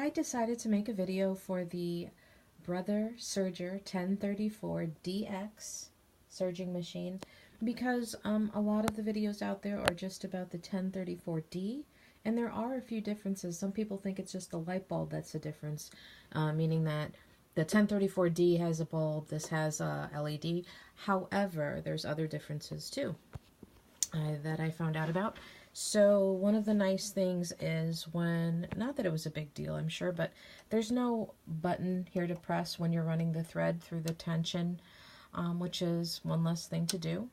I decided to make a video for the Brother Serger 1034DX serging machine because a lot of the videos out there are just about the 1034D, and there are a few differences. Some people think it's just the light bulb that's the difference, meaning that the 1034D has a bulb, this has a LED. However, there's other differences too that I found out about. So one of the nice things is when, not that it was a big deal, I'm sure, but there's no button here to press when you're running the thread through the tension, which is one less thing to do.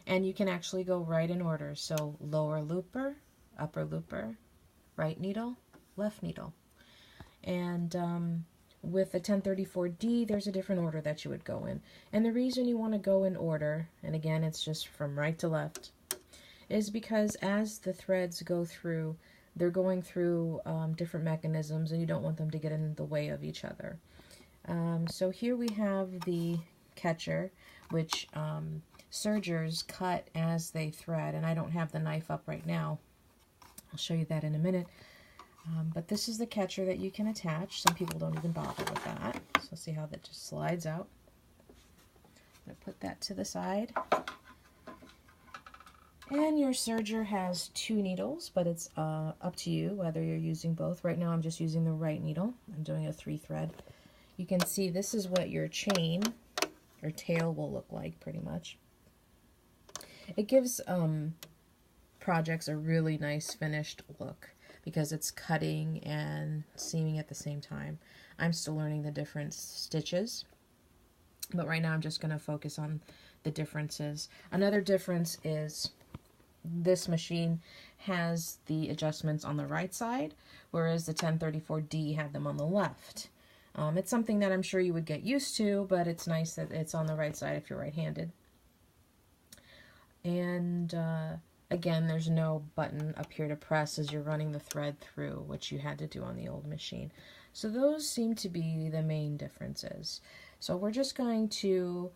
And you can actually go right in order. So lower looper, upper looper, right needle, left needle. And with the 1034D, there's a different order that you would go in. And the reason you want to go in order, and again, it's just from right to left, is because as the threads go through, they're going through different mechanisms, and you don't want them to get in the way of each other. So here we have the catcher, which sergers cut as they thread, and I don't have the knife up right now. I'll show you that in a minute. But this is the catcher that you can attach. Some people don't even bother with that. So see how that just slides out. I'm going to put that to the side. And your serger has 2 needles, but it's up to you whether you're using both. Right now I'm just using the right needle. I'm doing a 3-thread. You can see this is what your chain or tail will look like pretty much. It gives projects a really nice finished look because it's cutting and seaming at the same time. I'm still learning the different stitches, but right now I'm just going to focus on the differences. Another difference is this machine has the adjustments on the right side, whereas the 1034D had them on the left. It's something that I'm sure you would get used to, but it's nice that it's on the right side if you're right-handed. And again, there's no button up here to press as you're running the thread through, which you had to do on the old machine. So those seem to be the main differences. So we're just going to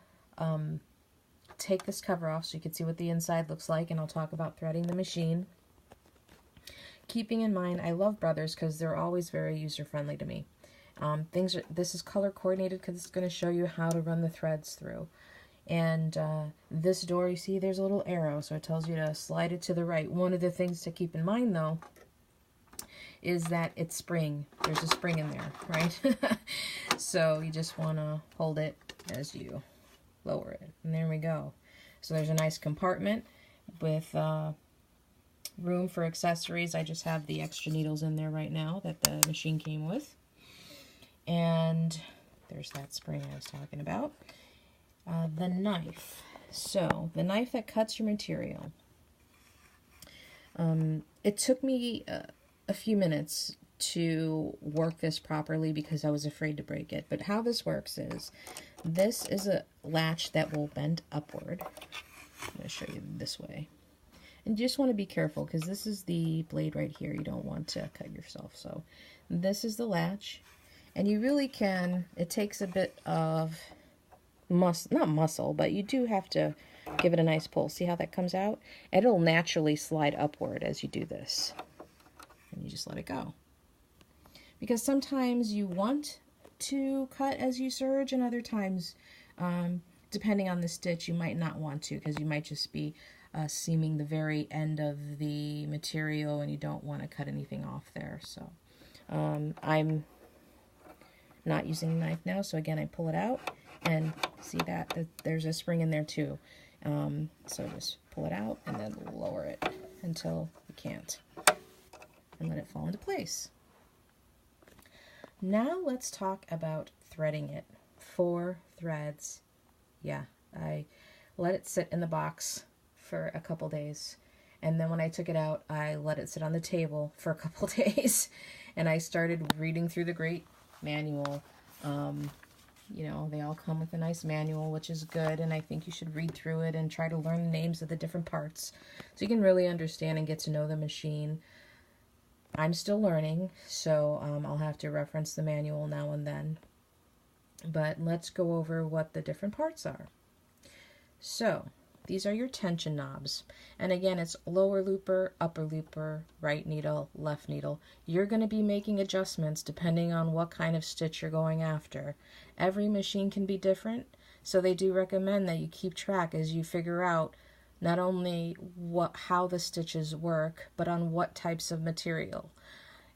take this cover off so you can see what the inside looks like, and I'll talk about threading the machine. Keeping in mind, I love Brothers because they're always very user-friendly to me. This is color coordinated because it's going to show you how to run the threads through. And this door, you see there's a little arrow, so it tells you to slide it to the right. One of the things to keep in mind, though, is that it's spring. There's a spring in there, right? So you just want to hold it as you lower it. And there we go. So there's a nice compartment with room for accessories. I just have the extra needles in there right now that the machine came with. And there's that spring I was talking about. The knife. So the knife that cuts your material. It took me a few minutes to work this properly because I was afraid to break it. But how this works is, this is a latch that will bend upward. I'm going to show you this way. And you just want to be careful because this is the blade right here. You don't want to cut yourself. So this is the latch. And you really can, it takes a bit of not muscle, but you do have to give it a nice pull. See how that comes out? And it'll naturally slide upward as you do this. And you just let it go. Because sometimes you want to cut as you serge, and other times, depending on the stitch, you might not want to, because you might just be seaming the very end of the material and you don't want to cut anything off there. So I'm not using a knife now, so again I pull it out and see that there's a spring in there too. So just pull it out and then lower it until you can't, and let it fall into place. Now let's talk about threading it. 4 threads. Yeah, I let it sit in the box for a couple days, and then when I took it out, I let it sit on the table for a couple days, and I started reading through the great manual. You know, they all come with a nice manual, which is good, and I think you should read through it and try to learn the names of the different parts so you can really understand and get to know the machine. I'm still learning, so I'll have to reference the manual now and then. But let's go over what the different parts are. So, these are your tension knobs. And again, it's lower looper, upper looper, right needle, left needle. You're going to be making adjustments depending on what kind of stitch you're going after. Every machine can be different, so they do recommend that you keep track as you figure out not only how the stitches work, but on what types of material.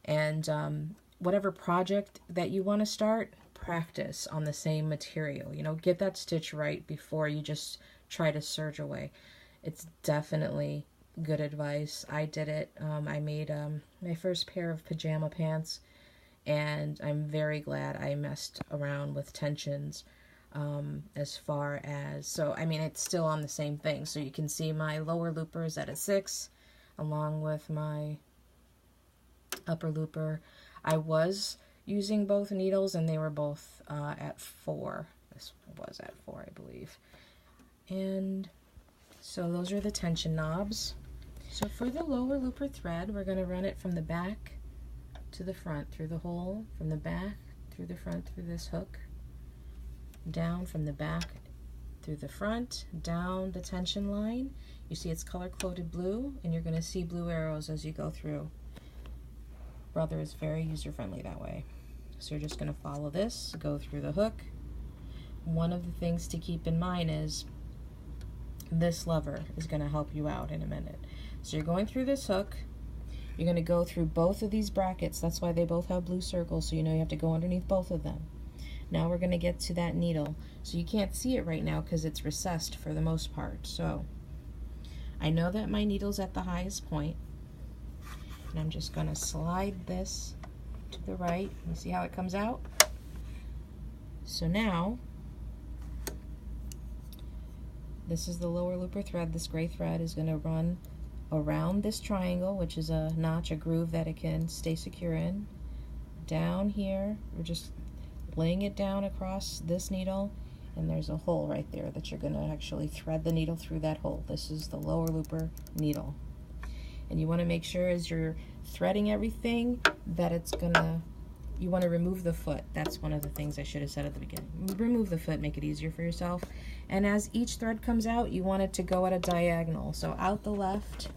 And whatever project that you want to start, practice on the same material. You know, get that stitch right before you just try to serge away. It's definitely good advice. I did it. I made my first pair of pajama pants, and I'm very glad I messed around with tensions. As far as, so I mean, it's still on the same thing. So you can see my lower looper is at a 6, along with my upper looper. I was using both needles, and they were both at 4. This was at 4, I believe. And so those are the tension knobs. So for the lower looper thread, we're going to run it from the back to the front, through the hole, from the back, through the front, through this hook, down from the back, through the front, down the tension line. You see it's color-coded blue, and you're going to see blue arrows as you go through. Brother is very user-friendly that way. So you're just going to follow this, go through the hook. One of the things to keep in mind is this lever is going to help you out in a minute. So you're going through this hook. You're going to go through both of these brackets. That's why they both have blue circles, so you know you have to go underneath both of them. Now we're going to get to that needle. So you can't see it right now because it's recessed for the most part. So I know that my needle's at the highest point, and I'm just going to slide this to the right. You see how it comes out? So now, this is the lower looper thread. This gray thread is going to run around this triangle, which is a notch, a groove that it can stay secure in. Down here, we're just laying it down across this needle, and there's a hole right there that you're going to actually thread the needle through that hole. This is the lower looper needle. And you want to make sure as you're threading everything that it's gonna, you want to remove the foot. That's one of the things I should have said at the beginning. Remove the foot, make it easier for yourself. And as each thread comes out, you want it to go at a diagonal. So out the left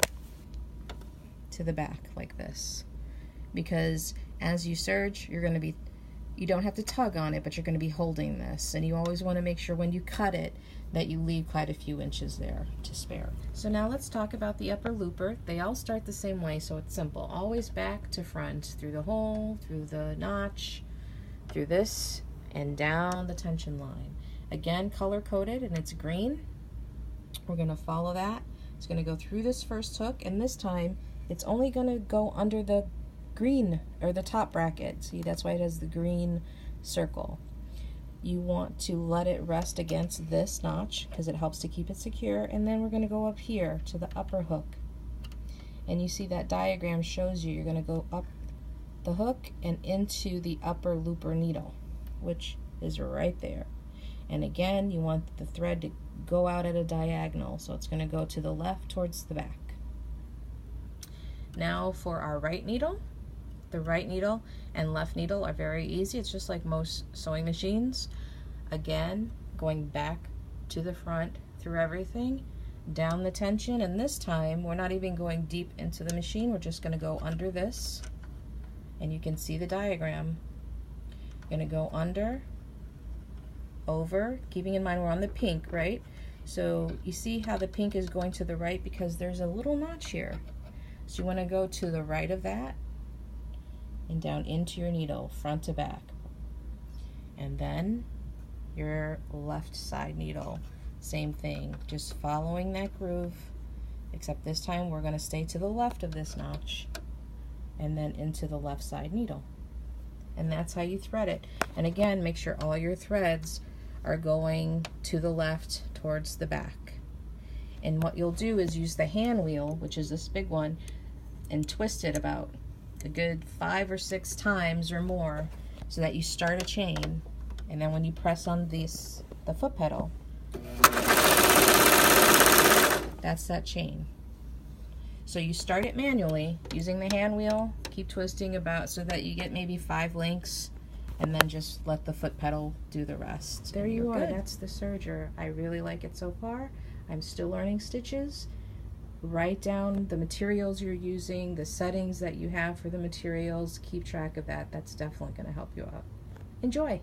to the back like this. Because as you serge, you're going to be, you don't have to tug on it, but you're going to be holding this. And you always want to make sure when you cut it that you leave quite a few inches there to spare. So now let's talk about the upper looper. They all start the same way, so it's simple. Always back to front, through the hole, through the notch, through this, and down the tension line. Again, color-coded, and it's green. We're going to follow that. It's going to go through this first hook, and this time it's only going to go under the green, or the top bracket. See, that's why it has the green circle. You want to let it rest against this notch because it helps to keep it secure, and then we're going to go up here to the upper hook. And you see that diagram shows you're going to go up the hook and into the upper looper needle, which is right there. And again, you want the thread to go out at a diagonal, so it's going to go to the left towards the back. Now for our right needle. The right needle and left needle are very easy. It's just like most sewing machines. Again, going back to the front through everything, down the tension, and this time we're not even going deep into the machine. We're just going to go under this, and you can see the diagram. You're going to go under, over, keeping in mind we're on the pink, right? So you see how the pink is going to the right because there's a little notch here. So you want to go to the right of that, and down into your needle, front to back. And then your left side needle, same thing, just following that groove, except this time we're going to stay to the left of this notch, and then into the left side needle. And that's how you thread it. And again, make sure all your threads are going to the left towards the back. And what you'll do is use the hand wheel, which is this big one, and twist it about a good 5 or 6 times or more so that you start a chain, and then when you press on the foot pedal, that's that chain. So you start it manually using the hand wheel, keep twisting about so that you get maybe 5 links, and then just let the foot pedal do the rest. There you are. Good. That's the Serger. I really like it so far. I'm still learning stitches. Write down the materials you're using, the settings that you have for the materials. Keep track of that. That's definitely going to help you out. Enjoy!